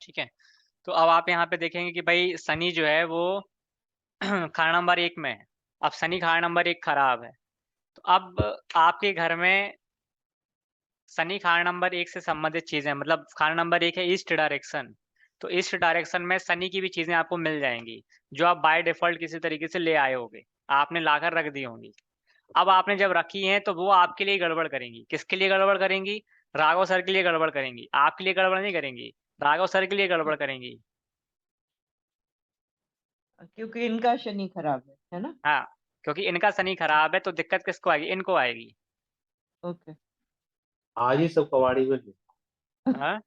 ठीक है। तो अब आप यहाँ पे देखेंगे कि भाई शनि जो है वो खाना नंबर 1 में है। अब शनि खाना नंबर 1 खराब है। तो अब आपके घर में शनि खाना नंबर 1 से संबंधित चीज़ें, मतलब खाना नंबर 1 है ईस्ट डायरेक्शन। तो ईस्ट डायरेक्शन में शनि की भी चीज़ें आपको मिल जाएँगी, जो आप बाय डिफ़ॉल्ट किसी तरीके से ले आए होंगे। आपने लाकर रख दी होंगी। अब आपने जब रखी हैं तो वो आपके लिए गड़बड़ करेंगी। किसके लिए गड़बड़ करेंगी? राघव सर के लिए गड़बड़ करेंगी। आपके लिए गड़बड़ नहीं करेंगी, राघव सर के लिए गड़बड़ करेंगी। क्योंकि इनका शनि खराब है ना? हाँ, क्योंकि इनका शनि खराब है तो दिक्कत किसको आएगी? इनको आएगी। ओके। आज ही सब कबाड़ी में हाँ?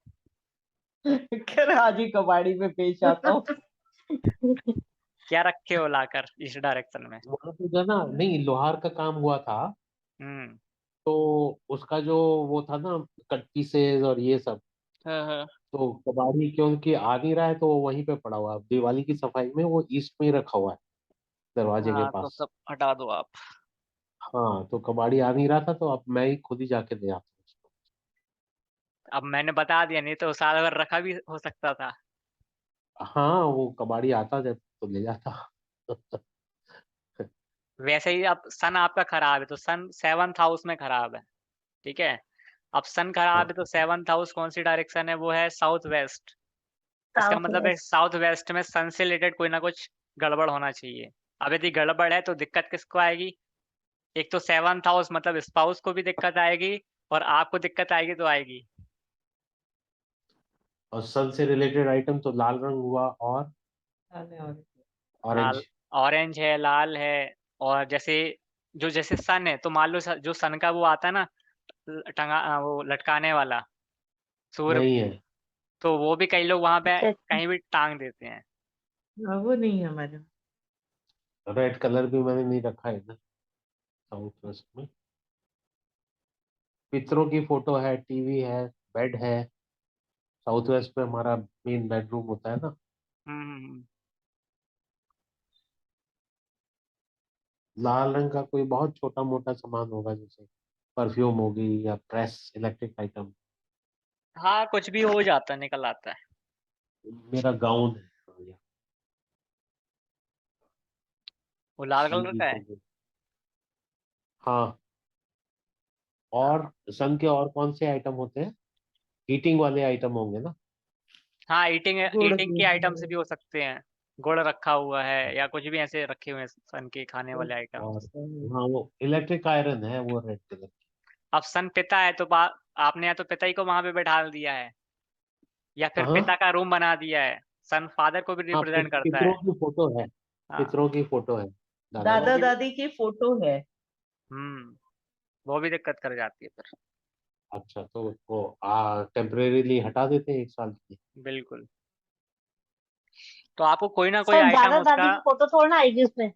खैर आज ही कबाड़ी में पेश आता हूँ। क्या रखे हो लाकर इस डायरेक्शन में? वहां पे जो है ना, नहीं लोहार का काम हुआ था, हुँ। तो उसका जो वो था ना, कट पीसेज और ये सब, हाँ, हाँ। तो कबाड़ी क्योंकि आ नहीं रहा है तो वो वहीं पे पड़ा हुआ है। अब दिवाली की सफाई में वो ईस्ट में ही रखा हुआ है, दरवाजे के हाँ, तो पास। सब हटा दो आप। हाँ, तो कबाड़ी आ नहीं रहा था तो अब मैं ही खुद ही जाके ले आता हूँ उसको। अब मैंने बता दिया, नहीं तो साल भर रखा भी हो सकता था। हाँ, वो कबाड़ी आता जब तो ले जाता। वैसे ही अब सन आपका खराब है तो सन 7th हाउस में खराब है, ठीक है? अब सन खराब है तो 7th हाउस कौन-सी डायरेक्शन है? वो है साउथ वेस्ट। इसका साउथ मतलब है वेस्ट। साउथ वेस्ट में सन से रिलेटेड कोई ना कुछ गड़बड़ होना चाहिए। अब यदि गड़बड़ है तो दिक्कत किसको आएगी? एक तो 7th हाउस मतलब स्पाउस को भी दिक्कत आएगी और आपको दिक्कत आएगी तो आएगी। और सन से रिलेटेड आइटम तो लाल रंग हुआ और लाल ऑरेंज। ऑरेंज है, लाल है और जैसे सन है तो मान लो जो सन का वो आता है ना वो लटकाने वाला सूर्य, नहीं है। तो वो भी कई लोग वहां पे अच्छा अच्छा। कहीं भी टांग देते हैं। वो नहीं है हमारे। रेड कलर भी मैंने नहीं रखा है ना साउथ वेस्ट में। पितरों की फोटो है, टीवी है, बेड है। साउथ वेस्ट में हमारा मेन बेडरूम होता है ना। हम्म। लाल रंग का कोई बहुत छोटा मोटा सामान होगा, जैसे परफ्यूम होगी या प्रेस, इलेक्ट्रिक आइटम। हाँ, कुछ भी हो जाता है, निकल आता है। मेरा गाउन है। वो लाल कलर सीधी का है। हो गई। हाँ। हाँ। और सन के और कौन से आइटम होते हैं? हीटिंग वाले आइटम होंगे ना। हाँ, ईटिंग गुड़ ईटिंग के आइटम्स गुड़। भी हो सकते हैं। गुड़ रखा हुआ है या कुछ भी ऐसे रखे हुए हैं सन के खाने वाले और आइटम्स। हाँ, वो इलेक्ट्रिक आयरन है, वो रेड कलर। अब सन पिता है तो आपने या तो पिता ही को वहां पे बैठा दिया है या फिर कहाँ? पिता का रूम बना दिया है। सन फादर को भी हाँ, रिप्रेजेंट करता पितरों है। की फोटो है। हाँ, पितरों की फोटो है, दादा वो दादा दादी। भी। दादी की फोटो है। हम्म, वो भी दिक्कत कर जाती है फिर। अच्छा, तो वो टेम्परेरीली हटा देते हैं 1 साल के लिए। बिल्कुल। तो आपको कोई ना कोई सर आइटम दादा उसका। दादी की फोटो थोड़ा ना आएगी उसमें।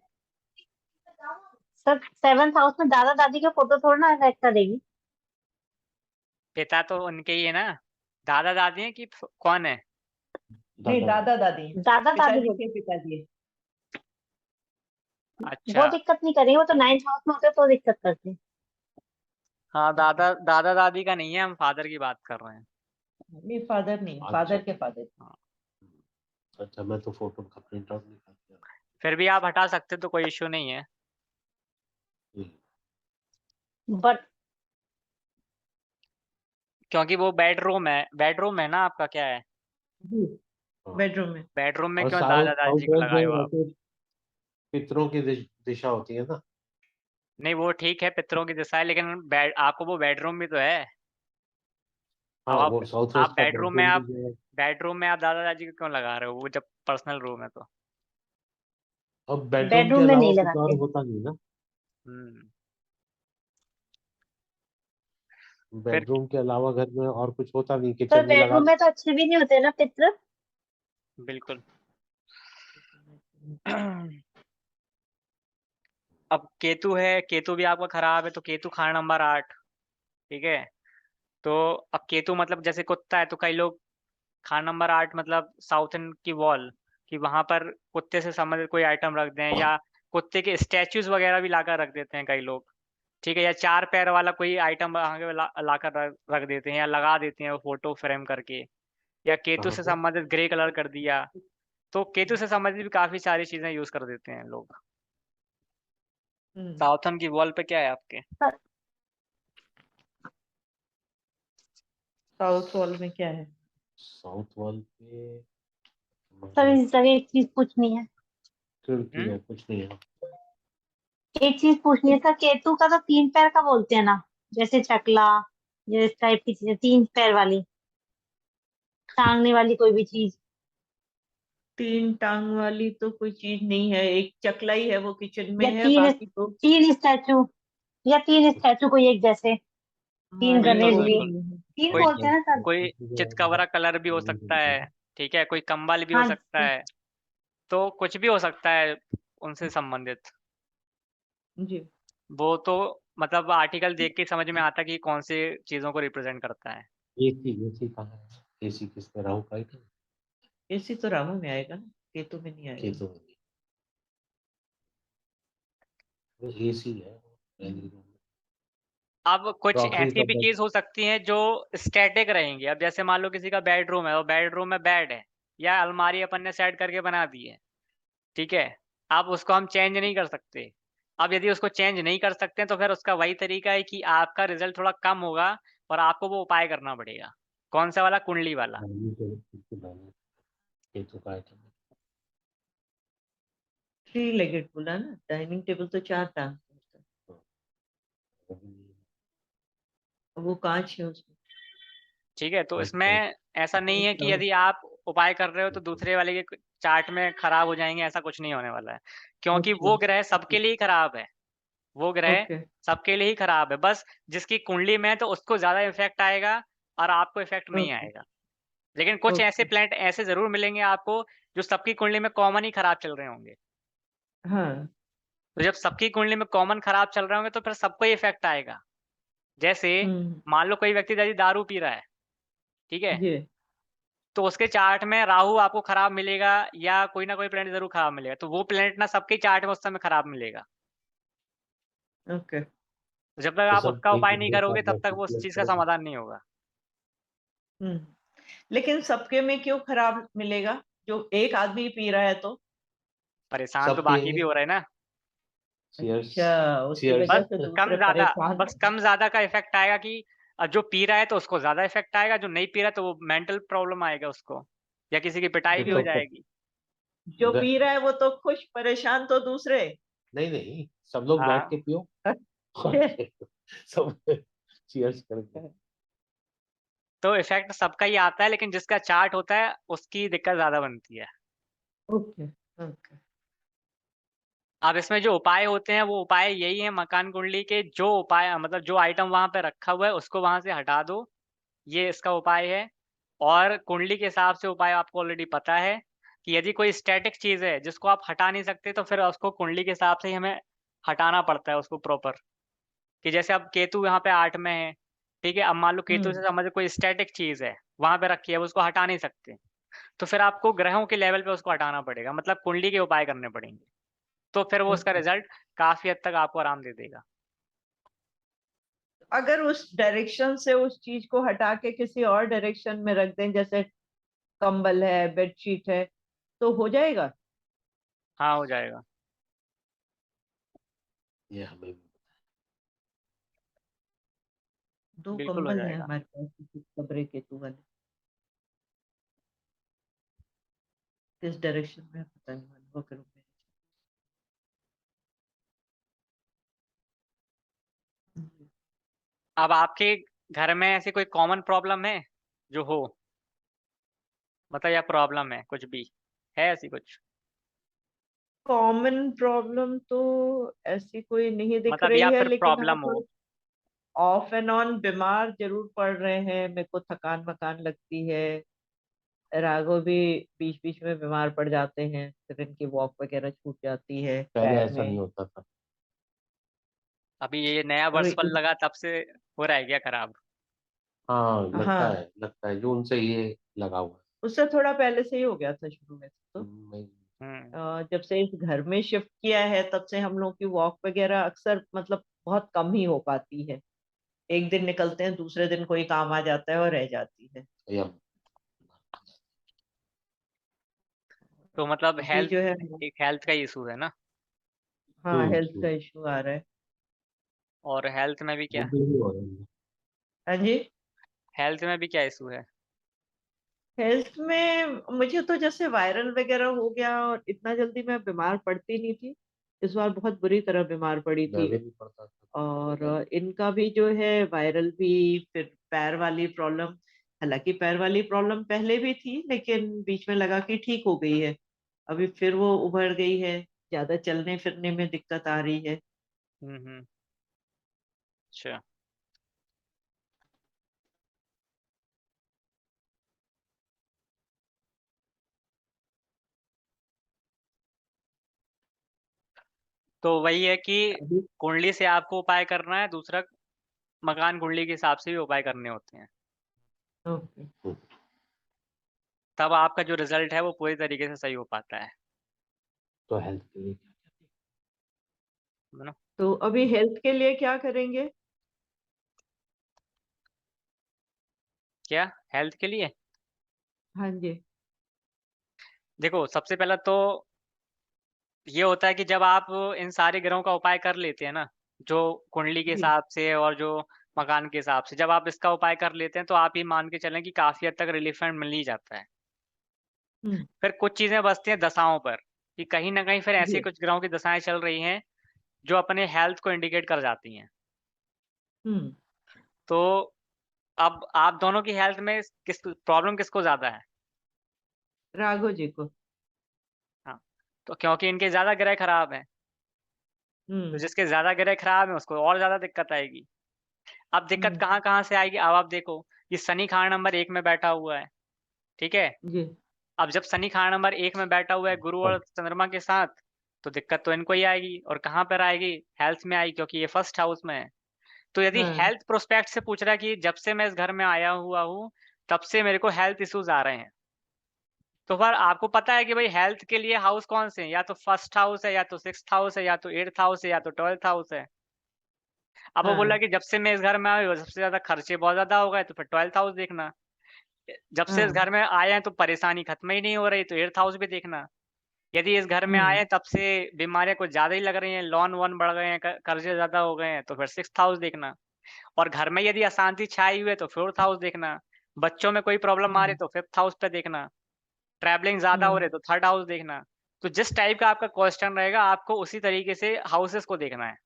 सर 7th हाउस में दादा दादी की फोटो थोड़ा ना अफेक्ट करेगी। पिता तो उनके ही है ना। दादा दादी है कि कौन है? नहीं, दादा दादी। दादा दादी। दादा दादी पिताजी को के पिताजी। अच्छा। वो दिक्कत नहीं करेगी, वो तो 9th हाउस में होते तो दिक्कत करते। हाँ, दादा दादा दादी का नहीं है, हम फादर की बात कर रहे हैं। नहीं, फादर नहीं, अच्छा। फादर के फादर। हाँ, अच्छा, मैं तो फोटो का प्रिंट आउट निकाल के फिर भी आप हटा सकते तो कोई इश्यू नहीं है। बट क्योंकि वो बेडरूम है ना आपका, क्या है? जी, हाँ। बेडरूम में। बेडरूम में और क्यों साउथ दादा दादी साउथ जी को वेस्ट लगाए हो में आप? वैसे पितरों की दिशा होती है ना। नहीं, वो ठीक है, पितरों की दिशा है, लेकिन बेड आपको वो बेडरूम भी तो है। हाँ, अब आप वो साउथ आप वेस्ट का बेडरूम में बेडरूम भी आप जो है। बेडरूम में आप दादा दादी को क्यों लगा रहे हो, वो जब पर्सनल रूम है तो। अब बेडरूम के बेडरूम में अलावा नहीं कुछ और लगाते। होता नहीं ना। हम्म। फिर बेडरूम के अलावा घर में और कुछ होता नहीं, सर किचन में लगा बेडरूम दो। में तो अच्छे भी नहीं होते ना पित्र। बिल्कुल। अब केतु है, केतु भी आपका खराब है तो केतु खाना नंबर 8, ठीक है? तो अब केतु मतलब जैसे कुत्ता है तो कई लोग खाना नंबर 8 मतलब साउथर्न की वॉल कि वहां पर कुत्ते से संबंधित कोई आइटम रख दें या कुत्ते के स्टैचूज वगैरह भी लाकर रख देते हैं कई लोग, ठीक है? या 4 पैर वाला कोई आइटम लाकर रख देते हैं या लगा देते हैं वो फोटो फ्रेम करके। या केतु कहाँ से पे? संबंधित ग्रे कलर कर दिया। तो केतु से संबंधित भी काफी सारी चीजें यूज कर देते हैं लोग। साउथर्न की वॉल पे क्या है आपके? साउथ वॉल में क्या है? साउथ वॉल पे सर मतलब इस जगह एक चीज पूछनी है। खिड़की है, कुछ नहीं है। एक चीज पूछनी है सर, केतु का तो 3 पैर का बोलते हैं ना, जैसे चकला, ये इस टाइप की चीजें 3 पैर वाली, टांगने वाली कोई भी चीज। 3 टांग वाली तो कोई चीज नहीं है, एक चकला ही है, वो किचन में या है, तीन बाकी तो। तीन स्टैचू, या 3 स्टैचू कोई एक जैसे, हाँ 3 नहीं, गणेश बिल्कुल वो जी, बिल्कुल। नहीं है। 3 कोई बोलते हैं ना सर। कोई चितकबरा कलर भी हो सकता है, ठीक है, कोई कंबल भी हो हाँ सकता जी है। तो कुछ भी हो सकता है उनसे संबंधित। जी। वो तो मतलब आर्टिकल देख के समझ में आता है कि कौन से चीजों को रिप्रेजेंट करता है। एसी, एसी कहाँ है? एसी किसमें? राहु का है? एसी तो राहु में आएगा ना, केतु में नहीं आएगा। केतु में? वो एसी है ड्राइंग रूम में। अब कुछ क्रॉकरी ऐसी का भी बेड। चीज हो सकती है जो स्टैटिक रहेंगी। अब जैसे मान लो किसी का बेडरूम है और बेडरूम में बेड है या अलमारी अपन ने सेट करके बना दी है, ठीक है। अब उसको हम चेंज नहीं कर सकते। अब यदि उसको चेंज नहीं कर सकते तो फिर उसका वही तरीका है कि आपका रिजल्ट थोड़ा कम होगा और आपको वो उपाय करना पड़ेगा। कौन सा वाला? कुंडली वाला। डाइनिंग टेबल किसकी डाइनिंग? केतु का आइटम है। 3 लेगेड बोला ना, डाइनिंग टेबल तो 4 टांग का होता है। और वो कांच है उसमें। ठीक है, तो व्हाइट कलर। इसमें ऐसा नहीं है कि यदि आप उपाय कर रहे हो तो दूसरे वाले के चार्ट में खराब हो जाएंगे, ऐसा कुछ नहीं होने वाला है। क्योंकि अच्छा। वो ग्रह सबके लिए ही खराब है। वो ग्रह ओके सबके लिए ही खराब है। बस जिसकी कुंडली में है तो उसको ज्यादा इफेक्ट आएगा और आपको इफेक्ट नहीं ओके आएगा। लेकिन कुछ ऐसे ओके। प्लैनेट ऐसे जरूर मिलेंगे आपको जो सबकी कुंडली में कॉमन ही खराब चल रहे होंगे। हाँ। तो जब सबकी कुंडली में कॉमन खराब चल रहे होंगे तो फिर सबको ही इफेक्ट आएगा। जैसे हम्म। मान लो कोई व्यक्ति यदि दारू पी रहा है, ठीक है, जी। तो उसके चार्ट में राहु आपको खराब मिलेगा या कोई ना कोई प्लेनेट जरूर खराब मिलेगा। तो वो प्लेनेट ना सबके चार्ट में उस समय खराब मिलेगा। ओके। तो जब तक तो आप सब उसका एक उपाय नहीं दूसरे का करोगे तब ब्लड तक वो उस सर्कुलेट चीज का करेगा। समाधान नहीं होगा। हम्म। लेकिन सबके में क्यों खराब मिलेगा? जो एक आदमी पी रहा है तो। परेशान तो सब बाकी भी पिएंगे। हो रहे हैं ना। चीयर्स। अच्छा, उसकी चीयर्स। वजह बस से कम दूसरे ज्यादा परेशान बस हो। कम ज्यादा का इफेक्ट आएगा कि जो पी रहा है तो उसको ज्यादा इफेक्ट आएगा, जो नहीं पी रहा तो वो मेंटल प्रॉब्लम आएगा उसको, या किसी की पिटाई भी हो देखो जाएगी। जो ग- पी रहा है वो तो खुश, परेशान तो दूसरे। नहीं नहीं, सब लोग बैठ हाँ, के पियो। अच्छा। सब चीयर्स करके। तो इफेक्ट सबका ही आता है, लेकिन जिसका चार्ट होता है उसकी दिक्कत ज्यादा बनती है। Okay okay. अब इसमें जो उपाय होते हैं वो उपाय यही है मकान कुंडली के। जो उपाय मतलब जो आइटम वहां पे रखा हुआ है उसको वहां से हटा दो, ये इसका उपाय है। और कुंडली के हिसाब से उपाय आपको ऑलरेडी पता है कि यदि कोई स्टैटिक चीज है जिसको आप हटा नहीं सकते तो फिर उसको कुंडली के हिसाब से ही हमें हटाना पड़ता है उसको प्रॉपर। कि जैसे अब केतु यहाँ पे 8 में है, ठीक है। अब मान लो केतु से हम्म। संबंधित कोई स्टैटिक चीज है वहां पे रखी है, वो उसको हटा नहीं सकते, तो फिर आपको ग्रहों के लेवल पे उसको हटाना पड़ेगा, मतलब कुंडली के उपाय करने पड़ेंगे। तो फिर वो उसका ओके। रिजल्ट काफी हद तक आपको आराम दे देगा। अगर उस डायरेक्शन से उस चीज को हटा के किसी और डायरेक्शन में रख दें, जैसे कंबल है, बेडशीट है, तो हो जाएगा? हाँ, हो जाएगा। ये हमें दो बिल्कुल हो कंबल है जाएगा। हमारे पास इस कमरे के, तू वाले किस डायरेक्शन में है पता नहीं, मालूम वो करूँ मैं। अब आपके घर में ऐसी कोई कॉमन प्रॉब्लम है जो हो, मतलब या प्रॉब्लम है कुछ भी, है ऐसी कुछ? कॉमन प्रॉब्लम तो ऐसी कोई नहीं दिख मतलब रही या है, फिर लेकिन हाँ प्रॉब्लम हो। थोड़ी ऑफ एंड ऑन बीमार जरूर पड़ रहे हैं। मेरे को थकान वकान लगती है। राघव भी बीच बीच में बीमार पड़ जाते हैं, फिर इनकी वॉक वगैरह छूट जाती है पहले पैर ऐसा नहीं में। होता था। अभी ये नया अभी वर्ष फल लगा तब से हो रहा है क्या खराब? हाँ, हाँ, लगता है जून से ये लगा हुआ उससे थोड़ा पहले से ही हो गया था शुरू में है। तो। हम्म। जब से इस घर में शिफ्ट किया है तब से हम लोग की वॉक वगैरह अक्सर मतलब बहुत कम ही हो पाती है। एक दिन निकलते हैं, दूसरे दिन कोई काम आ जाता है और रह जाती है। या तो मतलब अभी हेल्थ, जो है एक हेल्थ का इशू है ना, हाँ हेल्थ हम्म। का इशू आ रहा है। और हेल्थ में भी वो क्या, भी हो रहा है। हाँ जी। हेल्थ में भी क्या इशू है? हेल्थ में मुझे तो जैसे वायरल वगैरह हो गया, और इतना जल्दी मैं बीमार पड़ती नहीं थी। इस बार बहुत बुरी तरह बीमार पड़ी मैं थी। भी नहीं पढ़ता और था। इनका भी जो है वायरल भी, फिर पैर वाली प्रॉब्लम। हालांकि पैर वाली प्रॉब्लम पहले भी थी, लेकिन बीच में लगा कि ठीक हो गई है। अभी फिर वो उभर गई है, ज्यादा चलने फिरने में दिक्कत आ रही है। अच्छा। तो वही है कि अभी कुंडली से आपको उपाय करना है, दूसरा मकान कुंडली के हिसाब से भी उपाय करने होते हैं, ओके। तब आपका जो रिजल्ट है वो पूरी तरीके से सही हो पाता है तो हेल्थ के लिए ना। तो अभी हेल्थ के लिए क्या करेंगे? क्या हेल्थ के लिए? हाँ जी। देखो सबसे पहला तो ये होता है कि जब आप इन सारे ग्रहों का उपाय कर लेते हैं ना, जो कुंडली के जी। हिसाब से और जो मकान के हिसाब से, जब आप इसका उपाय कर लेते हैं तो आप ये मान के चलें कि काफी हद तक रिलीफमेंट मिल ही जाता है। हम्म। फिर कुछ चीजें बचती हैं दशाओं पर, कि कहीं ना कहीं फिर ऐसे जी। कुछ ग्रहों की दशाएं चल रही हैं जो अपने हेल्थ को इंडिकेट कर जाती हैं। हम्म। तो अब आप दोनों की हेल्थ में किस प्रॉब्लम किसको ज्यादा है? राघव जी को। हाँ, तो क्योंकि इनके ज्यादा ग्रह खराब हैं, तो हम्म। जिसके ज्यादा ग्रह खराब है उसको और ज्यादा दिक्कत आएगी। अब दिक्कत हम्म। कहाँ कहाँ से आएगी, अब आप देखो, ये शनि खान नंबर 1 में बैठा हुआ है, ठीक है। जी। अब जब शनि खान नंबर 1 में बैठा हुआ है गुरु और चंद्रमा के साथ, तो दिक्कत तो इनको ही आएगी, और कहाँ पर आएगी, हेल्थ में आएगी, क्योंकि ये फर्स्ट हाउस में है। तो यदि हाँ। हेल्थ प्रोस्पेक्ट से पूछ रहा है कि जब से मैं इस घर में आया हुआ हूँ तब से मेरे को हेल्थ इश्यूज आ रहे हैं, तो फिर आपको पता है कि भाई हेल्थ के लिए हाउस कौन से हैं, या तो फर्स्ट हाउस है, या तो सिक्स्थ हाउस है, या तो एट्थ हाउस है, या तो 12th हाउस है। अब वो बोला हाँ। कि जब से मैं इस घर में आया हूँ सबसे ज्यादा खर्चे बहुत ज्यादा हो गए, तो फिर 12th हाउस देखना। जब से इस हाँ। घर में आए हैं तो परेशानी खत्म ही नहीं हो रही, तो 8th हाउस भी देखना। यदि इस घर में आए हम्म। हैं तब से बीमारियां कुछ ज्यादा ही लग रही हैं, लोन वोन बढ़ गए हैं, कर्जे ज्यादा हो गए हैं, तो फिर 6th हाउस देखना। और घर में यदि अशांति छाई हुई है तो 4th हाउस देखना। बच्चों में कोई प्रॉब्लम आ रही है हम्म। तो 5th हाउस पे देखना। ट्रैवलिंग ज्यादा हो रही है हम्म। तो 3rd हाउस देखना। तो जिस टाइप का आपका क्वेश्चन रहेगा आपको उसी तरीके से हाउसेस को देखना है।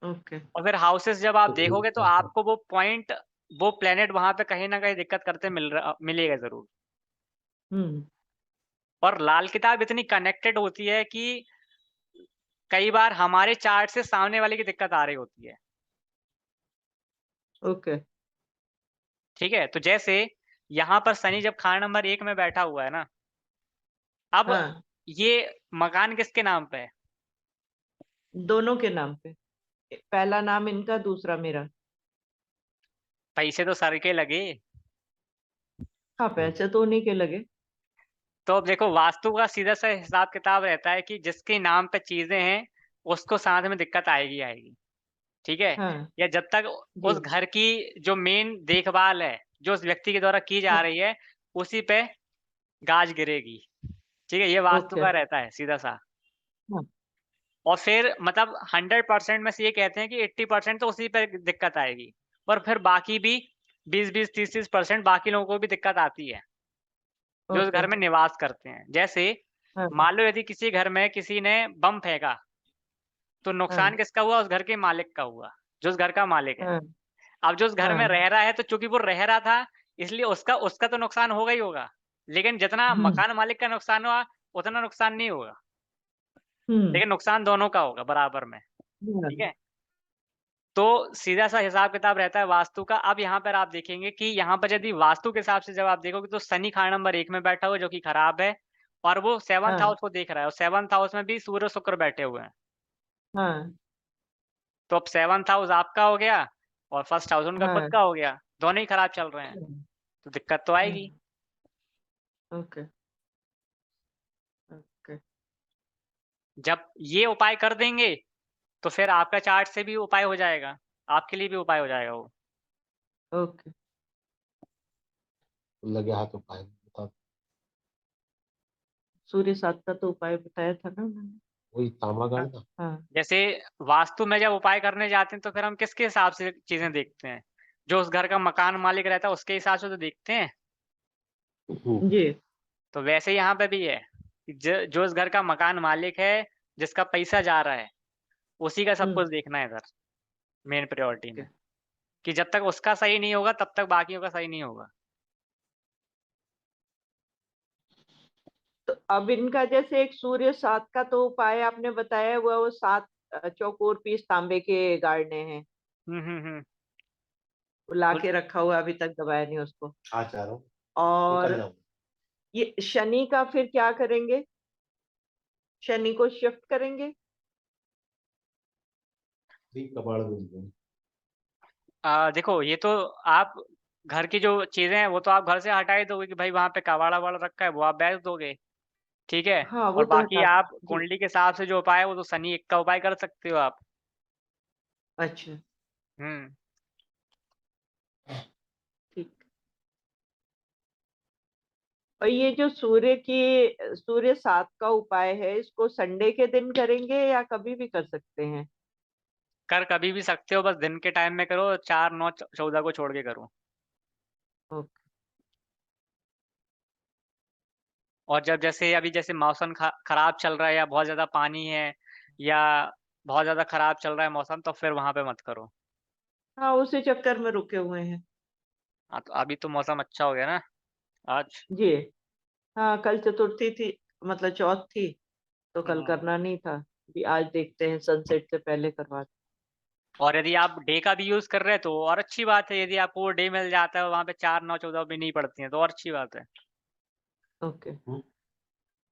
ओके। और फिर हाउसेस जब आप तो देखोगे तो एक आपको वो पॉइंट, वो प्लेनेट वहां पे कहीं ना कहीं दिक्कत करते मिलेगा जरूर। हम्म। और लाल किताब इतनी कनेक्टेड होती है कि कई बार हमारे चार्ट से सामने वाले की दिक्कत आ रही होती है, ओके। ठीक है। तो जैसे यहाँ पर शनि जब खाना नंबर 1 में बैठा हुआ है ना, अब हाँ, ये मकान किसके नाम पे है? दोनों के नाम पे। पहला नाम इनका, दूसरा मेरा। पैसे तो सर के लगे। हाँ, पैसे तो उन्हीं के लगे। तो अब देखो वास्तु का सीधा सा हिसाब किताब रहता है कि जिसके नाम पे चीजें हैं उसको साथ में दिक्कत आएगी आएगी, ठीक है। हाँ या जब तक जी। उस घर की जो मेन देखभाल है जो उस व्यक्ति के द्वारा की जा हाँ। रही है उसी पे गाज गिरेगी, ठीक है। ये वास्तु ओके। का रहता है सीधा सा। हाँ। और फिर मतलब 100% में से ये कहते हैं कि 80% तो उसी पे दिक्कत आएगी, और फिर बाकी भी 20-20 30-30% बाकी लोगों को भी दिक्कत आती है जो उस ओके। घर में निवास करते हैं। जैसे हाँ। मान लो यदि किसी घर में किसी ने बम फेंका, तो नुकसान हाँ। किसका हुआ, उस घर के मालिक का हुआ, जो उस घर का मालिक है। हाँ। अब जो उस घर में हाँ। रह रहा है तो चूंकि वो रह रहा था इसलिए उसका उसका तो नुकसान होगा ही होगा, लेकिन जितना हम्म। मकान मालिक का नुकसान हुआ उतना नुकसान नहीं होगा, हम्म। लेकिन नुकसान दोनों का होगा बराबर में, हाँ। ठीक है। तो सीधा सा हिसाब किताब रहता है वास्तु का। अब यहाँ पर आप देखेंगे कि यहाँ पर यदि वास्तु के हिसाब से जब आप देखोगे तो शनि खाना नंबर 1 में बैठा हुआ है जो कि खराब है, और वो 7th हाँ। हाउस को देख रहा है, और 7th हाउस में भी सूर्य शुक्र बैठे हुए हैं। हाँ। तो अब 7th हाउस आपका हो गया और फर्स्ट हाउस उनका खुद हाँ। का हो गया, दोनों ही खराब चल रहे हैं, तो दिक्कत तो आएगी। ओके। ओके। तो जब ये उपाय कर देंगे तो फिर आपका चार्ट से भी उपाय हो जाएगा, आपके लिए भी उपाय हो जाएगा वो। ओके। लगे हाथ उपाय बता सूर्य सात का तो उपाय बताया था ना मैंने। वही तामागढ़ ना। हाँ जैसे वास्तु में जब उपाय करने जाते हैं तो फिर हम किसके हिसाब से चीजें देखते हैं? जो उस घर का मकान मालिक रहता है उसके हिसाब से तो देखते हैं। जी। तो वैसे यहाँ पे भी है कि जो उस घर का मकान मालिक है, जिसका पैसा जा रहा है, उसी का सब कुछ देखना है इधर मेन प्रायोरिटी ओके। में, कि जब तक उसका सही नहीं होगा तब तक बाकियों का सही नहीं होगा। तो अब इनका जैसे एक सूर्य सात का तो उपाय आपने बताया हुआ, वो 7 चौकोर पीस तांबे के गाड़ने हैं, हम्म। वो ला के रखा हुआ, अभी तक दबाया नहीं उसको। आ जा रहा हूँ, और निकल जाऊँ। ये शनि का फिर क्या करेंगे? शनि को शिफ्ट करेंगे? भी कबाड़ मिल गई। देखो ये तो आप घर की जो चीजें हैं वो तो आप घर से हटा ही दोगे कि भाई वहां पे कबाड़ा वाड़ा रखा है वो आप बेच दोगे, ठीक है। हाँ, वो और तो बाकी हटा आप देंगे जी। कुंडली के हिसाब से जो उपाय है वो तो शनि एक का उपाय कर सकते हो आप। अच्छा, हम्म। ठीक। और ये जो सूर्य सात का उपाय है, इसको संडे के दिन करेंगे या कभी भी कर सकते हैं? कर कभी भी सकते हो, बस दिन के टाइम में करो, 4, 9, 14 को छोड़ के करो। ओके। और जब जैसे अभी जैसे मौसम खराब चल रहा है या बहुत ज्यादा पानी है या बहुत ज्यादा खराब चल रहा है मौसम, तो फिर वहां पे मत करो। हाँ, उसी चक्कर में रुके हुए हैं। हाँ तो अभी तो मौसम अच्छा हो गया ना आज। जी। हाँ, कल चतुर्थी थी, मतलब चौथ थी, तो कल हम्म। करना नहीं था। अभी आज देखते हैं, सनसेट से पहले करवा। और यदि आप डे का भी यूज कर रहे हैं तो और अच्छी बात है, यदि आपको वो डे मिल जाता है वहां पे 4, 9, 14 भी नहीं पड़ती है तो और अच्छी बात है। ओके।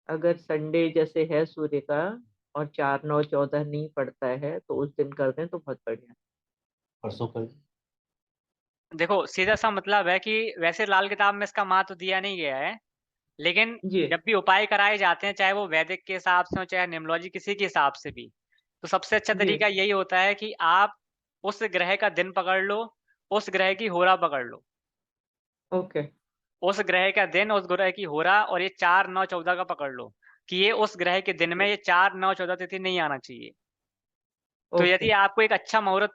अगर संडे जैसे है सूर्य का और 4, 9, 14 नहीं पड़ता है तो उस दिन कर दें तो बहुत बढ़िया। परसों कल। देखो सीधा सा मतलब है कि वैसे लाल किताब में इसका महत्व दिया नहीं गया है, लेकिन जी। जब भी उपाय कराए जाते हैं चाहे वो वैदिक के हिसाब से हो चाहे न्यूमरोलॉजी किसी के हिसाब से भी, तो सबसे अच्छा जी। तरीका यही होता है कि आप उस ग्रह का दिन पकड़ लो, उस ग्रह की होरा पकड़ लो। ओके। उस ग्रह का दिन, उस ग्रह की होरा, और ये 4, 9, 14 का पकड़ लो कि ये उस ग्रह के दिन में ये 4, 9, 14 तिथि नहीं आना चाहिए। तो ओके। यदि आपको एक अच्छा मुहूर्त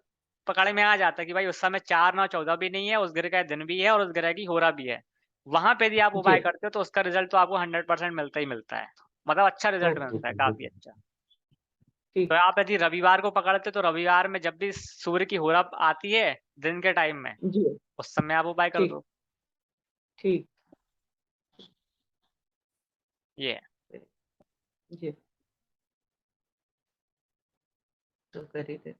पकड़ में आ जाता है कि भाई उस समय 4, 9, 14 भी नहीं है, उस ग्रह का दिन भी है और उस ग्रह की होरा भी है, वहां पे यदि आप जी। उपाय करते हो तो उसका रिजल्ट तो आपको 100% मिलता ही मिलता है। मतलब अच्छा रिजल्ट ओके। मिलता है, काफी अच्छा। तो ठीक। आप यदि रविवार को पकड़ते तो रविवार में जब भी सूर्य की होरा आती है दिन के टाइम में, जी। उस समय आप उपाय कर ठीक। दो। ठीक। ये है। जी। तो कर ही देते।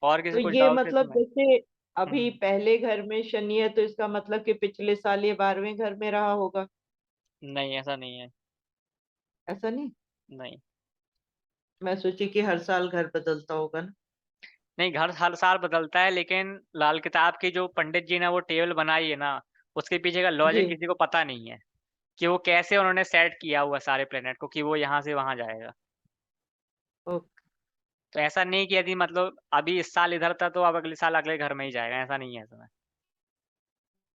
और तो किसी कुछ ये डाउट है मतलब इसमें? जैसे अभी हम्म। पहले घर में शनि है, तो इसका मतलब कि पिछले साल ये 12वें घर में रहा होगा? नहीं ऐसा नहीं है। ऐसा नहीं? नहीं मैं सोची कि हर साल घर बदलता होगा ना। नहीं, घर हर साल बदलता है, लेकिन लाल किताब की जो पंडित जी ने वो टेबल बनाई है ना, उसके पीछे का जी। लॉजिक किसी को पता नहीं है कि वो कैसे उन्होंने सेट किया हुआ सारे प्लेनेट को कि वो यहाँ से वहां जाएगा। ओके। तो ऐसा नहीं कि यदि मतलब अभी इस साल इधर था तो अब अगले साल अगले घर में ही जाएगा, ऐसा नहीं है इसमें।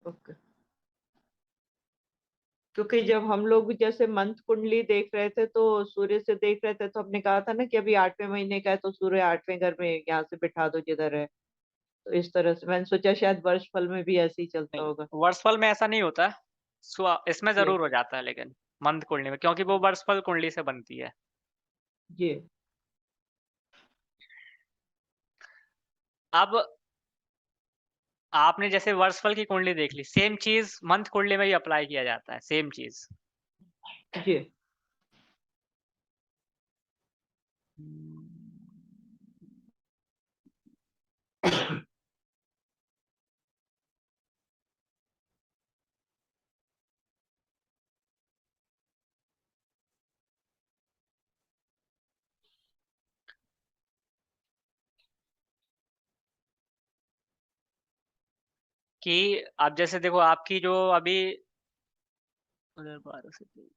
ओके। क्योंकि जब हम लोग जैसे मंथ कुंडली देख रहे थे तो सूर्य से देख रहे थे, तो हमने कहा था ना कि अभी 8वें महीने का है तो सूर्य 8वें घर में यहाँ से बिठा दो जिधर है। तो इस तरह से मैंने सोचा शायद वर्षफल में भी ऐसे ही चलता नहीं, होगा। वर्षफल में ऐसा नहीं होता। इसमें जी। जरूर हो जाता है लेकिन मंथ कुंडली में, क्योंकि वो वर्षफल कुंडली से बनती है। जी। अब आपने जैसे वर्षफल की कुंडली देख ली, सेम चीज मंथ कुंडली में भी अप्लाई किया जाता है, सेम चीज। जी। कि अब जैसे देखो आपकी जो अभी उधर 12 से 23,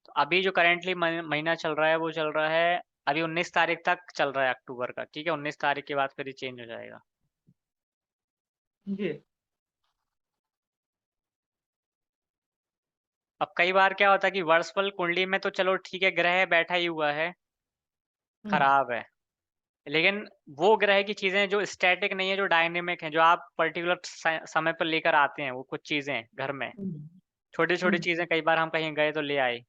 तो अभी जो करेंटली महीना चल रहा है वो चल रहा है अभी 19 तारीख तक चल रहा है अक्टूबर का, ठीक है। 19 तारीख के बाद फिर ये चेंज हो जाएगा। जी। अब कई बार क्या होता है कि वर्षफल कुंडली में तो चलो ठीक है, ग्रह बैठा ही हुआ है, खराब है, लेकिन वो ग्रह की चीजें जो स्टैटिक नहीं है, जो डायनेमिक है, जो आप पर्टिकुलर समय पर लेकर आते हैं, वो कुछ चीजें घर में, छोटी छोटी चीजें, कई बार हम कहीं गए तो ले आए,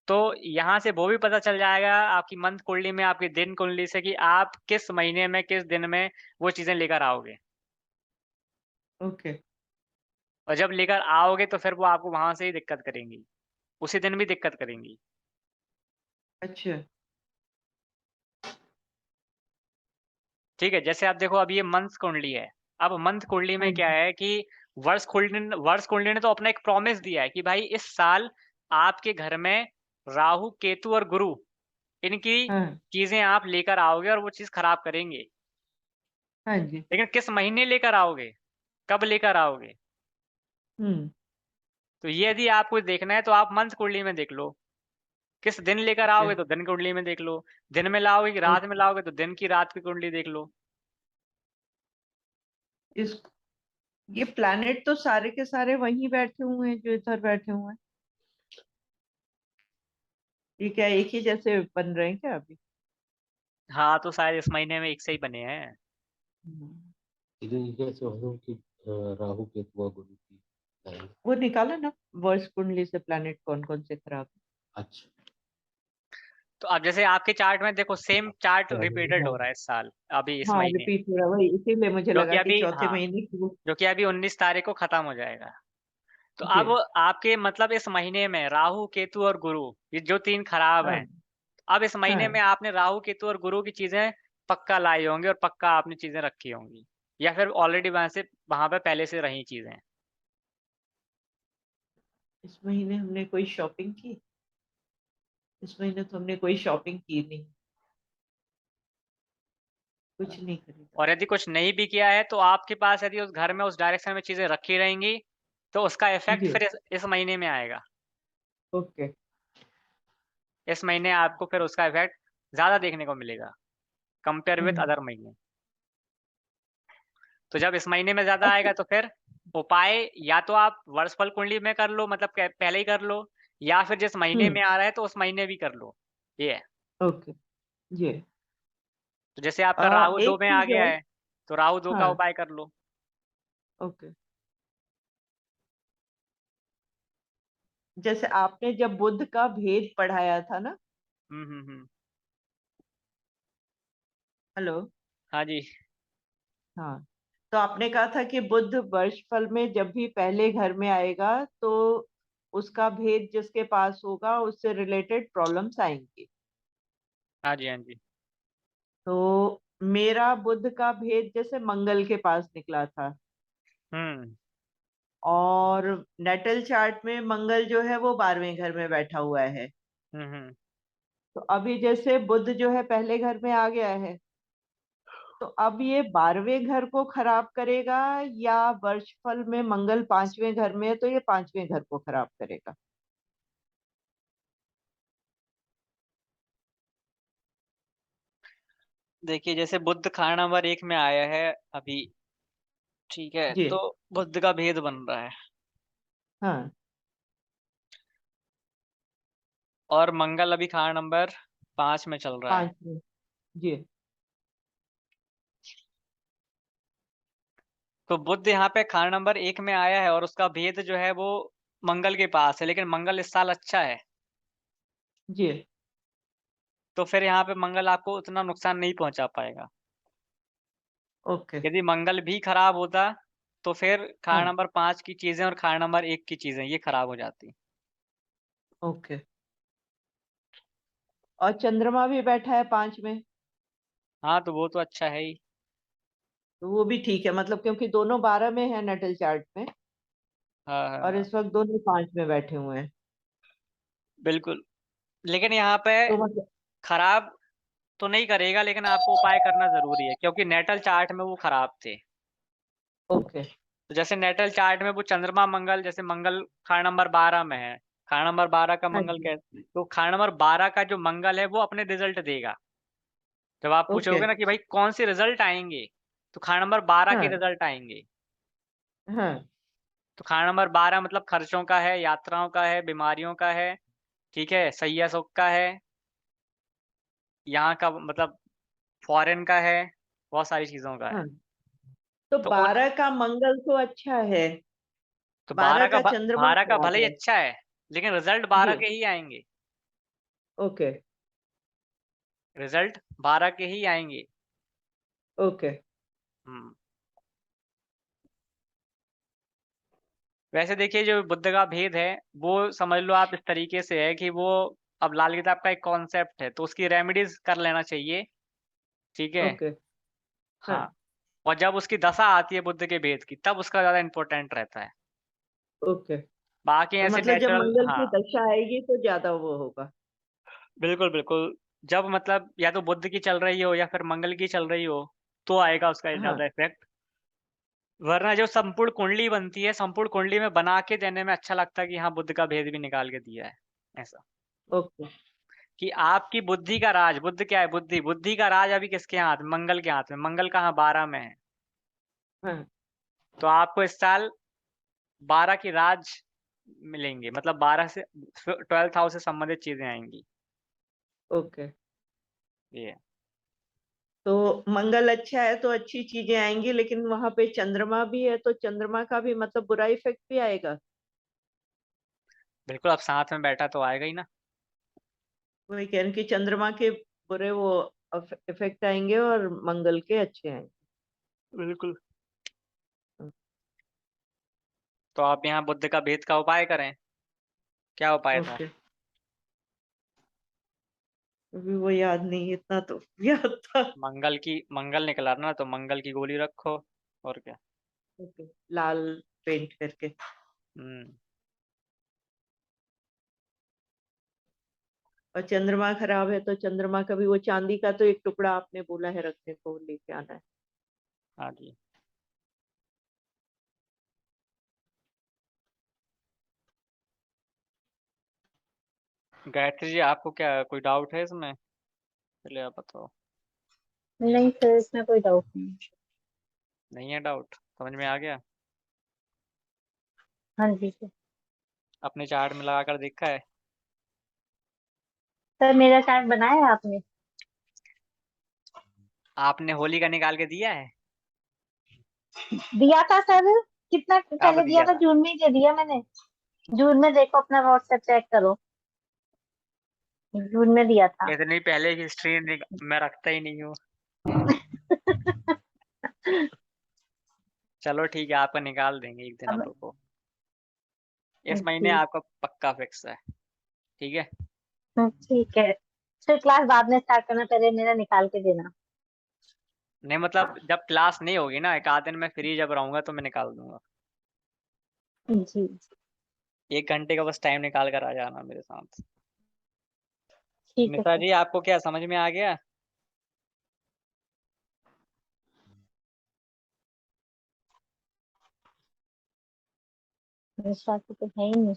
तो यहाँ से वो भी पता चल जाएगा आपकी मंथ कुंडली में, आपकी दिन कुंडली से, कि आप किस महीने में, किस दिन में वो चीजें लेकर आओगे। ओके। और जब लेकर आओगे तो फिर वो आपको वहां से ही दिक्कत करेंगी, उसी दिन भी दिक्कत करेंगी। अच्छा। ठीक है, जैसे आप देखो अभी ये मंथ कुंडली है। अब मंथ कुंडली हाँ में क्या जी। है कि वर्ष कुंडली ने तो अपना एक प्रॉमिस दिया है कि भाई इस साल आपके घर में राहु, केतु और गुरु, इनकी हाँ। चीजें आप लेकर आओगे और वो चीज खराब करेंगे। हाँ जी। लेकिन किस महीने लेकर आओगे, कब लेकर आओगे, हम्म। तो ये यदि आपको देखना है तो आप मंथ कुंडली में देख लो। किस दिन लेकर ओके। आओगे तो दिन कुंडली में देख लो। दिन में लाओगे कि रात में ओके। लाओगे तो दिन की, रात की कुंडली देख लो। इस ये प्लैनेट तो सारे के सारे वहीं बैठे हुए हैं जो इधर बैठे हुए हैं। ये क्या एक ही जैसे बन रहे हैं क्या अभी? हाँ, तो शायद इस महीने में एक से ही बने हैं। हम्म। लेकिन कैसे मालूम कि राहु केतु और गुरु की लाइन? वो निकाला ना वर्ष कुंडली से प्लैनेट कौन कौन से खराब है। अच्छा। तो अब जैसे आपके चार्ट में देखो, सेम चार्ट रिपीटेड हो हाँ। रहा है इस साल, अभी इस हाँ महीने, रिपीट हो रहा है वही, इसीलिए मुझे जो लगा कि कि अभी, चौथे हाँ, महीने की वो। जो कि अभी 19 तारीख को खत्म हो जाएगा। तो जी। अब आपके मतलब इस महीने में राहु, केतु और गुरु, ये जो तीन खराब हाँ। हैं, अब इस महीने हाँ। में आपने राहु, केतु और गुरु की चीजें पक्का लाई होंगी और पक्का आपने चीजें रखी होंगी, या फिर ऑलरेडी वहां पे पहले से रही चीजें। इस महीने हमने कोई शॉपिंग की? इस महीने तो हमने कोई शॉपिंग की नहीं, कुछ नहीं खरीदा। और यदि कुछ नहीं भी किया है तो आपके पास यदि उस घर में उस डायरेक्शन में चीजें रखी रहेंगी तो उसका इफेक्ट जी। फिर इस महीने में आएगा। ओके। इस महीने आपको फिर उसका इफेक्ट ज्यादा देखने को मिलेगा कंपेयर विथ हम्म। अदर महीने। तो जब इस महीने में ज्यादा अच्छा। आएगा तो फिर उपाय या तो आप वर्षफल कुंडली में कर लो, मतलब पहले ही कर लो, या फिर जिस महीने हम्म। में आ रहा है तो उस महीने भी कर लो। ये है। ओके। जी। तो जैसे आपका राहु 2 एक में आ चीज गया और। है, तो राहु 2 का हाँ। उपाय कर लो। ओके। जैसे आपने जब बुध का भेद पढ़ाया था ना। हेलो। हाँ जी। हाँ। तो आपने कहा था कि बुध वर्षफल में जब भी पहले घर में आएगा तो उसका भेद जिसके पास होगा उससे रिलेटेड प्रॉब्लम्स आएंगी। हाँ जी। हाँ जी। तो मेरा बुध का भेद जैसे मंगल के पास निकला था, हम्म और नेटल चार्ट में मंगल जो है वो 12वें घर में बैठा हुआ है। हम्म। तो अभी जैसे बुध जो है पहले घर में आ गया है, तो अब ये 12वें घर को खराब करेगा, या वर्षफल में मंगल 5वें घर में है तो ये 5वें घर को खराब करेगा? देखिए, जैसे बुध खाना नंबर 1 में आया है अभी, ठीक है, जी। तो बुध का भेद बन रहा है हाँ। और मंगल अभी खाना नंबर 5 में चल रहा है। 5वें। जी। तो बुध यहाँ पे खाना नंबर 1 में आया है और उसका भेद जो है वो मंगल के पास है, लेकिन मंगल इस साल अच्छा है, जी। तो फिर यहाँ पे मंगल आपको उतना नुकसान नहीं पहुंचा पाएगा। ओके। यदि मंगल भी खराब होता तो फिर खाना हाँ। नंबर 5 की चीजें और खाना नंबर 1 की चीजें ये खराब हो जाती। ओके। और चंद्रमा भी बैठा है 5 में। हाँ, तो वो तो अच्छा है ही। तो वो भी ठीक है, मतलब क्योंकि दोनों 12 में है नेटल चार्ट में, हाँ हाँ और हाँ, इस वक्त दोनों 5 में बैठे हुए हैं। बिल्कुल। लेकिन यहाँ पे तो मतलब। खराब तो नहीं करेगा, लेकिन आपको उपाय करना जरूरी है क्योंकि नेटल चार्ट में वो खराब थे। ओके। तो जैसे नेटल चार्ट में वो चंद्रमा मंगल, जैसे मंगल खाना नंबर 12 में है, खाना नंबर 12 का हाँ मंगल जी। कैसे, तो खाना नंबर 12 का जो मंगल है वो अपने रिजल्ट देगा। जब आप ओके। पूछोगे ना कि भाई कौन से रिजल्ट आएंगे, तो खाना नंबर 12 के हाँ रिजल्ट आएंगे। हाँ तो खाना नंबर 12 मतलब खर्चों का है, यात्राओं का है, बीमारियों का है, ठीक है, सैया सुख का है, यहाँ का मतलब फॉरेन का है, बहुत सारी चीजों का है। हाँ। तो तो उन 12 का मंगल तो अच्छा है, तो 12 का चंद्रमा 12 का खराब भले ही है। अच्छा है, लेकिन रिजल्ट जी। 12 के ही आएंगे। ओके। रिजल्ट 12 के ही आएंगे। ओके। हम्म। वैसे देखिए जो बुद्ध का भेद है, वो समझ लो आप इस तरीके से है कि वो अब लाल किताब का एक कॉन्सेप्ट है, तो उसकी रेमेडीज कर लेना चाहिए, ठीक है। ओके। हाँ। हाँ। और जब उसकी दशा आती है बुद्ध के भेद की, तब उसका ज्यादा इंपॉर्टेंट रहता है। ओके। बाकी तो ऐसे मतलब जब नेचुरल, मंगल हाँ की दशा आएगी तो ज्यादा वो होगा। बिल्कुल बिल्कुल। जब मतलब या तो बुद्ध की चल रही हो या फिर मंगल की चल रही हो, तो आएगा उसका हाँ। ज्यादा इफेक्ट। वरना जो संपूर्ण कुंडली बनती है, संपूर्ण कुंडली में बना के देने में अच्छा लगता है कि हाँ बुद्ध का भेद भी निकाल के दिया है, ऐसा। ओके। कि आपकी बुद्धि का राज, बुद्ध क्या है, बुद्धि, बुद्धि का राज अभी किसके हाथ में, मंगल के हाथ में। मंगल कहाँ, 12 में है। हाँ। तो आपको इस साल 12 की राज मिलेंगे, मतलब 12 से 12th हाउस से संबंधित चीजें आएंगी। ओके। ये है। तो मंगल अच्छा है तो अच्छी चीजें आएंगी, लेकिन वहां पे चंद्रमा भी है तो चंद्रमा का भी मतलब बुरा इफेक्ट भी आएगा। बिल्कुल, अब साथ में बैठा तो आएगा ही ना। वही कह रहे हैं कि चंद्रमा के बुरे वो इफेक्ट आएंगे और मंगल के अच्छे आएंगे। बिल्कुल। तो आप यहाँ बुद्ध का भेद का उपाय करें। क्या उपाय था? ओके। अभी वो याद नहीं, इतना तो याद था। मंगल निकला ना, तो मंगल की गोली रखो, और क्या। ओके। लाल पेंट करके। हम्म। और चंद्रमा खराब है तो चंद्रमा का भी वो चांदी का तो एक टुकड़ा आपने बोला है रखने को, लेके आना है। हाँ जी। गायत्री जी, आपको क्या कोई डाउट है इसमें? चलिए आप बताओ। नहीं सर, इसमें कोई डाउट नहीं। नहीं है डाउट, समझ में आ गया। हाँ जी सर। अपने चार्ट में लगा कर देखा है? सर मेरा चार्ट बनाया है आपने? आपने होली का निकाल के दिया है? दिया था सर। कितना कब पहले दिया दिया था? था? जून में ही दे दिया मैंने। जून में देखो, अपना व्हाट्सएप चेक करो। जून में दिया था। इतनी पहले की हिस्ट्री मैं रखता ही नहीं हूँ। चलो ठीक है, आपका निकाल देंगे एक दिन, अब आप रुको। इस महीने जी। आपका पक्का फिक्स है, ठीक है। ठीक है। फिर क्लास बाद में स्टार्ट करना, पहले मेरा निकाल के देना। नहीं मतलब जब क्लास नहीं होगी ना, एक आध दिन मैं फ्री जब रहूंगा तो मैं निकाल दूंगा। जी जी। 1 घंटे का बस टाइम निकाल कर आ जाना मेरे साथ। ठीक है निशा सर। जी, आपको क्या समझ में आ गया? विश्वास तो है ही नहीं।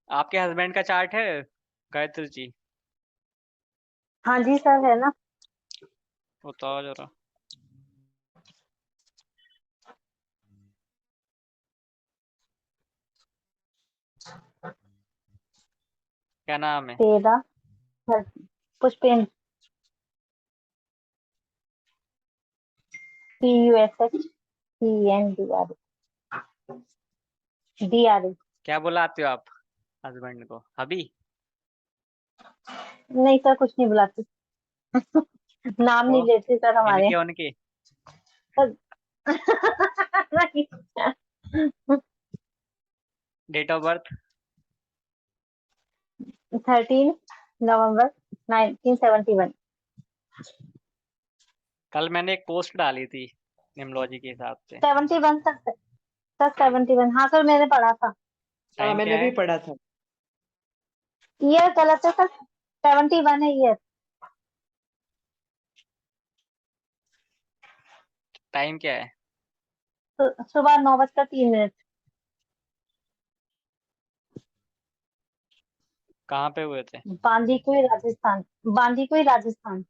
आपके हस्बैंड का चार्ट है गायत्री जी? हाँ जी सर, है ना। बताओ जरा। क्या नाम है? 13 पुष्पेन, PUSHPENDRE। क्या बुलाते हो आप हस्बैंड को, अभी? नहीं सर, कुछ नहीं बुलाती। नाम तो नहीं लेते सर हमारे इनके उनके यहाँ। नहीं। Date of birth? 13 नवंबर 1971। कल मैंने एक पोस्ट डाली थी निम्नोलॉजी के हिसाब से। 71 सर। सर 71, हाँ सर मैंने पढ़ा था। हाँ, टाइम क्या मैंने भी है? पढ़ा था। ईयर गलत है सर, 71 है ईयर। टाइम क्या है? तो सुबह 9:03। कहाँ पे हुए थे? बांदीकुई राजस्थान। बांदीकुई राजस्थान।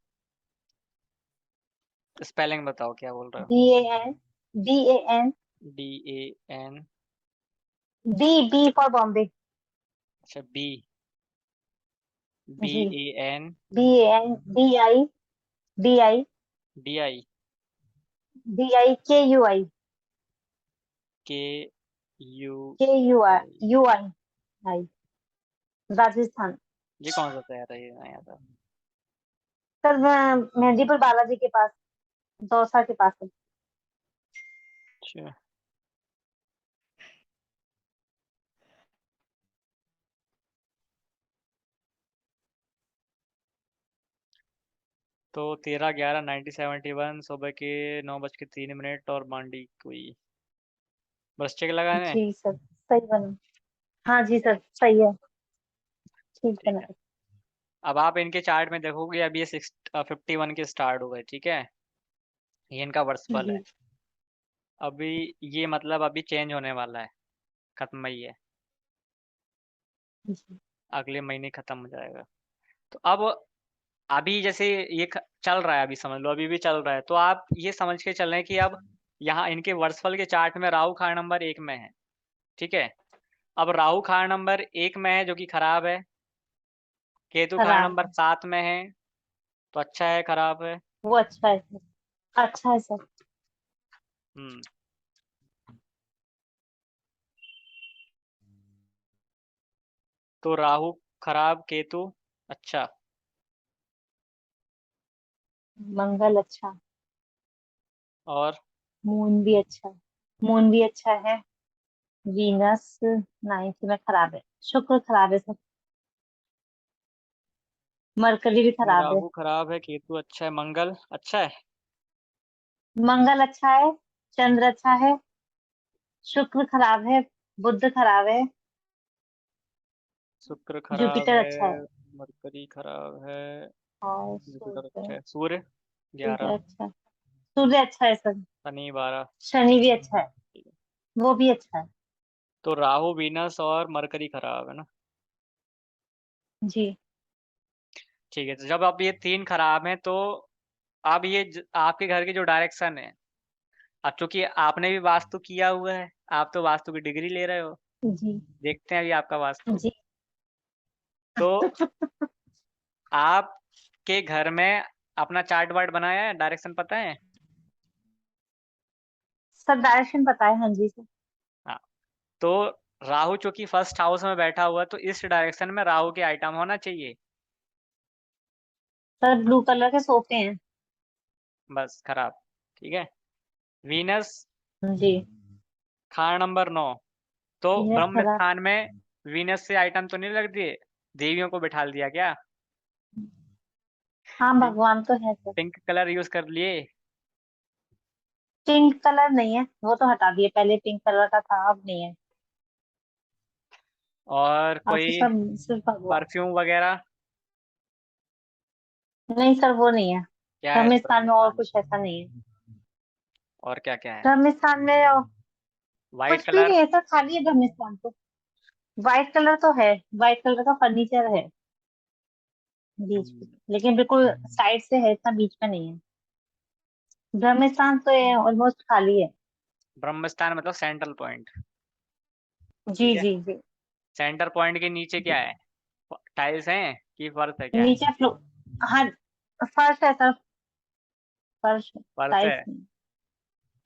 स्पेलिंग बताओ, क्या बोल रहे हो? DAN DAN DAN। B for Bombay. अच्छा, बी। जी। BAN BAN DI DI KUI KUI। KUI Rajasthan. ये कौन सा शहर है ये नया सा? सर मैं मेहंदीपुर बालाजी के पास, दौसा के पास है। अच्छा। तो 13/11/1971 सुबह के 9:03 और मांडी कोई। बस चेक लगाने। जी सर सही बना। हाँ जी सर सही है, ठीक ठीक बना है। है। अब आप इनके चार्ट में देखोगे, अभी ये 51 के स्टार्ट हो गए, ठीक है। ये इनका वर्षफल है। जी अभी ये मतलब अभी चेंज होने वाला है, खत्म ही है, जी अगले महीने खत्म हो जाएगा। तो अब अभी जैसे ये चल रहा है, अभी समझ लो अभी भी चल रहा है, तो आप ये समझ के चल रहे हैं कि अब यहाँ इनके वर्षफल के चार्ट में राहु खान नंबर 1 में है, ठीक है। अब राहु खान नंबर 1 में है जो कि खराब है, केतु खान खराब नंबर है। 7 में है तो अच्छा है, खराब है। वो अच्छा है सर, अच्छा है सर। हम्म। तो राहु खराब, केतु अच्छा। मंगल अच्छा, और मून भी अच्छा, मून भी अच्छा है। वीनस 9th में खराब है। शुक्र खराब है सर। मरकरी भी खराब है। राहु खराब है, केतु अच्छा है, मंगल अच्छा है। मंगल अच्छा है। चंद्र अच्छा है। शुक्र खराब है। बुध खराब है। शुक्र खराब जुपिटर अच्छा है, है। मरकरी खराब है, और जुपिटर सूर्य, अच्छा है, सूर्य सूर्य 11, अच्छा है। सूर्य अच्छा है सर। शनि 12। शनि भी अच्छा है। वो भी अच्छा है। तो राहु, वीनस और मरकरी खराब है ना। जी ठीक है, तो जब अब ये 3 खराब हैं तो अब ये आपके घर की जो डायरेक्शन है, अब चूंकि आपने भी वास्तु किया हुआ है, आप तो वास्तु की डिग्री ले रहे हो, जी देखते हैं अभी आपका वास्तु। जी तो आपके घर में अपना चार्ट वार्ट बनाया है, डायरेक्शन पता है? सर डायरेक्शन पता है, हाँ जी सर। हाँ। तो राहु चूंकि फर्स्ट हाउस में बैठा हुआ है, तो इस डायरेक्शन में राहु के आइटम होना चाहिए। सर ब्लू कलर के सोफे हैं। बस खराब। ठीक है। वीनस जी खान नंबर 9, तो ये ब्रह्म खराब। स्थान में वीनस से आइटम तो नहीं लग दिए, देवियों को बिठा दिया क्या? हाँ भगवान तो है सर। पिंक कलर यूज कर लिए। पिंक कलर नहीं है, वो तो हटा दिए, पहले पिंक कलर का था अब नहीं है। और अब तो कोई सब सिर्फ भगवान। परफ्यूम वगैरह? नहीं सर वो नहीं है। क्या है धर्म ब्रह्म में और स्थान में? कुछ ऐसा नहीं है। और क्या क्या है? धर्म में और वाइट कुछ भी कलर? नहीं है सर, खाली है धर्म तो। व्हाइट कलर तो है, व्हाइट कलर का फर्नीचर है बीच में, लेकिन बिल्कुल साइड से है, इतना बीच में नहीं है। ब्रह्म स्थान तो ऑलमोस्ट खाली है। ब्रह्म स्थान मतलब सेंट्रल पॉइंट। जी ठीक है। जी जी सेंटर पॉइंट के नीचे जी। क्या है? टाइल्स हैं कि फर्श है, क्या है? नीचे फ्लो, हाँ फर्श है सर, फर्श है, फर्श है। टाइल्स नहीं।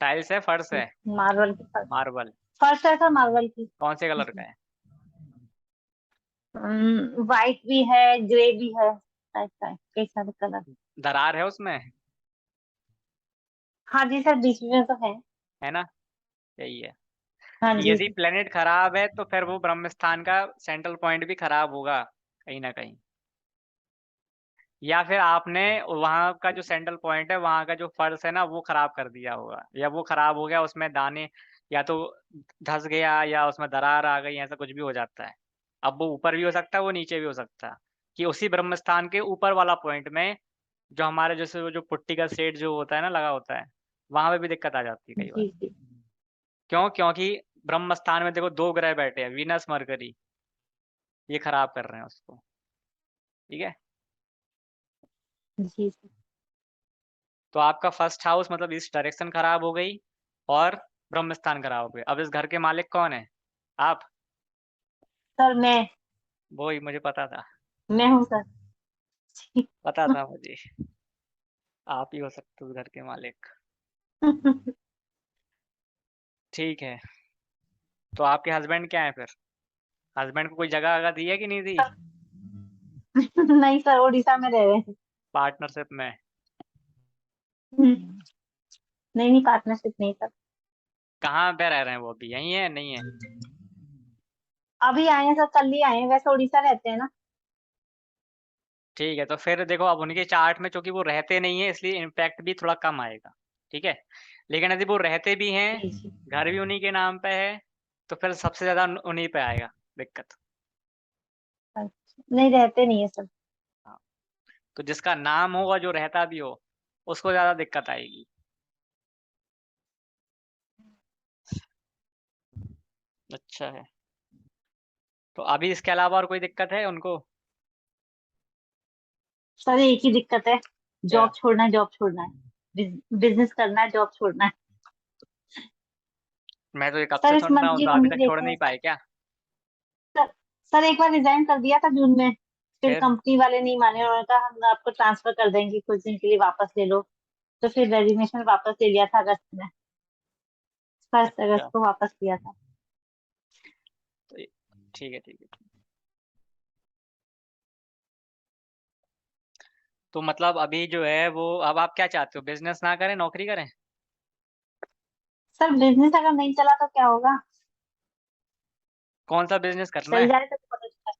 टाइल्स है, फर्श है। मार्बल की फर्श। मार्बल। फर्श है सर मार्बल की। कौन से कलर का जी। है? वाइट भी है, ग्रे भी है, टाइप का है, कई सारे कलर। दरार है उसमें? हाँ जी सर बीच में तो है। है ना, यही है। हाँ जी यदि प्लेनेट खराब है तो फिर वो ब्रह्म स्थान का सेंट्रल पॉइंट भी खराब होगा कहीं ना कहीं, या फिर आपने वहां का जो सेंट्रल पॉइंट है, वहां का जो फर्श है ना, वो खराब कर दिया होगा, या वो खराब हो गया, उसमें दाने या तो धंस गया या उसमें दरार आ गई, ऐसा कुछ भी हो जाता है। अब वो ऊपर भी हो सकता है, वो नीचे भी हो सकता है, कि उसी ब्रह्म स्थान के ऊपर वाला पॉइंट में जो हमारे जैसे वो जो पुट्टी का सेट जो होता है ना, लगा होता है, वहां पे भी दिक्कत आ जाती है कई बार। जी जी क्यों? क्योंकि ब्रह्म स्थान में देखो 2 ग्रह बैठे हैं, वीनस मरकरी, ये खराब कर रहे हैं उसको। ठीक है, जी सर। तो आपका फर्स्ट हाउस मतलब इस डायरेक्शन खराब हो गई और ब्रह्म स्थान खराब हो गए। अब इस घर के मालिक कौन है? आप? सर वो ही मुझे पता था, मैं हूँ सर। पता था मुझे, आप ही हो सकते हो उस घर के मालिक। ठीक है, तो आपके हस्बैंड क्या है फिर? हस्बैंड को कोई जगह अगर दी है कि नहीं दी? नहीं सर, उड़ीसा में रह रहे हैं। पार्टनरशिप में? नहीं नहीं, पार्टनरशिप नहीं सर। कहाँ पे रह रहे हैं वो? अभी यहीं है नहीं है? अभी आए हैं सर, कल ही आए हैं, वैसे उड़ीसा रहते हैं ना। ठीक है, तो फिर देखो अब उनके चार्ट में चूंकि वो रहते नहीं है इसलिए इम्पैक्ट भी थोड़ा कम आएगा। ठीक है, लेकिन यदि वो रहते भी हैं, जी जी। घर भी उन्हीं के नाम पे है, तो फिर सबसे ज्यादा उन्हीं पे आएगा दिक्कत। अच्छा, नहीं रहते नहीं है सर। हाँ, तो जिसका नाम होगा जो रहता भी हो उसको ज्यादा दिक्कत आएगी। अच्छा है, तो अभी इसके अलावा और कोई दिक्कत है उनको? सर एक ही दिक्कत है, क्या? जॉब छोड़ना है, जॉब छोड़ना है, बिजनेस करना है, जॉब छोड़ना है। मैं तो ये कब सर से इस सुन रहा मंथ हूँ, की तो हम अभी भी तक देख छोड़ रहे नहीं हैं पाए क्या? सर। सर एक बार रिजाइन कर दिया था जून में, फिर फिर? कंपनी वाले नहीं माने, उन्होंने कहा हम आपको ट्रांसफर कर देंगे, कुछ दिन के लिए वापस ले लो। तो फिर रेजिग्नेशन वापस ले लिया था अगस्त में, 1 अगस्त अच्छा, को वापस लिया था। तो ठीक है ठीक है। तो मतलब अभी जो है वो, अब आप क्या चाहते हो, बिजनेस ना करें नौकरी करें? सर बिजनेस अगर नहीं चला तो क्या होगा, कौन सा बिजनेस करना चल है? जाए तो पता चला।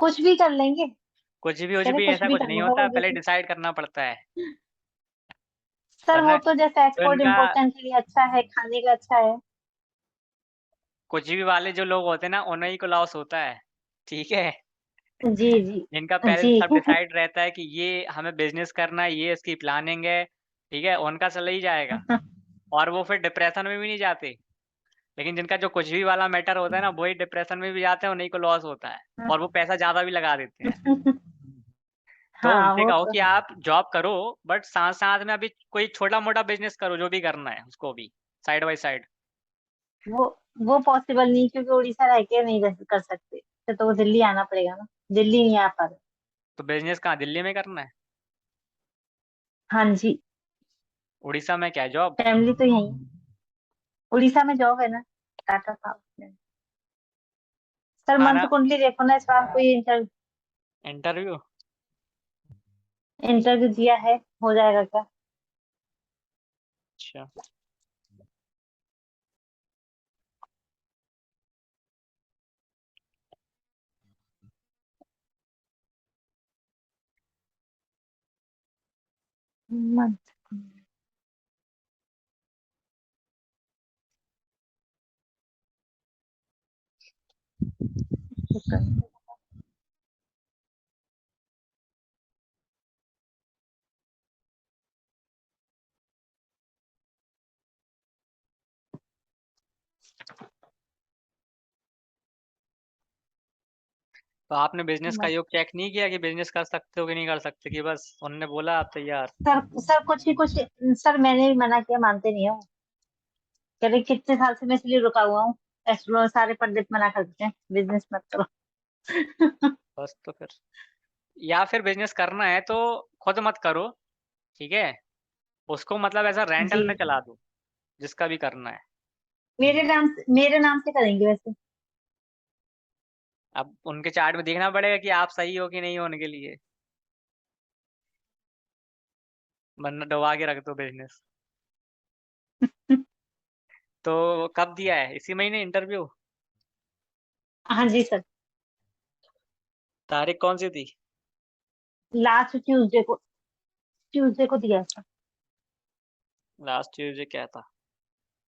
कुछ भी कर लेंगे, कह कुछ रहे भी, कुछ ऐसा भी कुछ कर नहीं लूंगा होता, कोई पहले बिजनेस। डिसाइड करना पड़ता है। सर वो वरना तो जैसे जो एक्सपोर्ट इनका इम्पोर्टेंट के लिए अच्छा है, खाने का अच्छा है। कुछ भी वाले जो लोग होते हैं ना उन्हीं को लॉस होता है। ठीक है, जी जी जिनका पहले जी। से सब डिसाइड रहता है कि ये हमें बिजनेस करना है, ये इसकी प्लानिंग है, ठीक है, उनका चला ही जाएगा और वो फिर डिप्रेशन में भी नहीं जाते। लेकिन जिनका जो कुछ भी वाला मैटर होता है ना वही डिप्रेशन में भी जाते हैं, उन्हीं को लॉस होता है और वो पैसा ज्यादा भी लगा देते हैं। तो हाँ उनसे वो कहो तो कि है। आप जॉब करो, बट साथ साथ में अभी कोई छोटा मोटा बिजनेस करो, जो भी करना है उसको भी साइड बाय साइड। वो वो पॉसिबल नहीं, क्योंकि उड़ीसा रह के नहीं कर सकते, फिर तो वो दिल्ली आना पड़ेगा ना, दिल्ली नहीं आ पा रहे। तो बिजनेस कहाँ, दिल्ली में करना है? हाँ जी। उड़ीसा में क्या जॉब? फैमिली तो यही है। उड़ीसा में जॉब है ना, टाटा पावर में। सर मंथ खाना? कुंडली देखो ना, इस बार कोई इंटरव्यू? इंटरव्यू दिया है, हो जाएगा क्या। अच्छा, मंथ तो आपने बिजनेस का योग चेक नहीं किया कि बिजनेस कर सकते हो कि नहीं कर सकते, कि बस उन्होंने बोला आप तैयार? सर सर कुछ ही कुछ। सर मैंने भी मना किया, मानते नहीं हो, कह रहे कितने साल से मैं इसलिए रुका हुआ हूँ, सारे पंडित मना कर देते हैं बिजनेस मत करो। बस तो फिर, या फिर बिजनेस करना है तो खुद मत करो, ठीक है, उसको मतलब ऐसा जी रेंटल में चला दो, जिसका भी करना है। मेरे नाम से करेंगे वैसे। अब उनके चार्ट में देखना पड़ेगा कि आप सही हो कि नहीं हो उनके लिए, वरना डुबा के रख दो बिजनेस। तो कब दिया है, इसी महीने इंटरव्यू? हाँ जी सर। तारीख कौन सी थी? लास्ट ट्यूसडे को दिया था। लास्ट ट्यूसडे क्या था?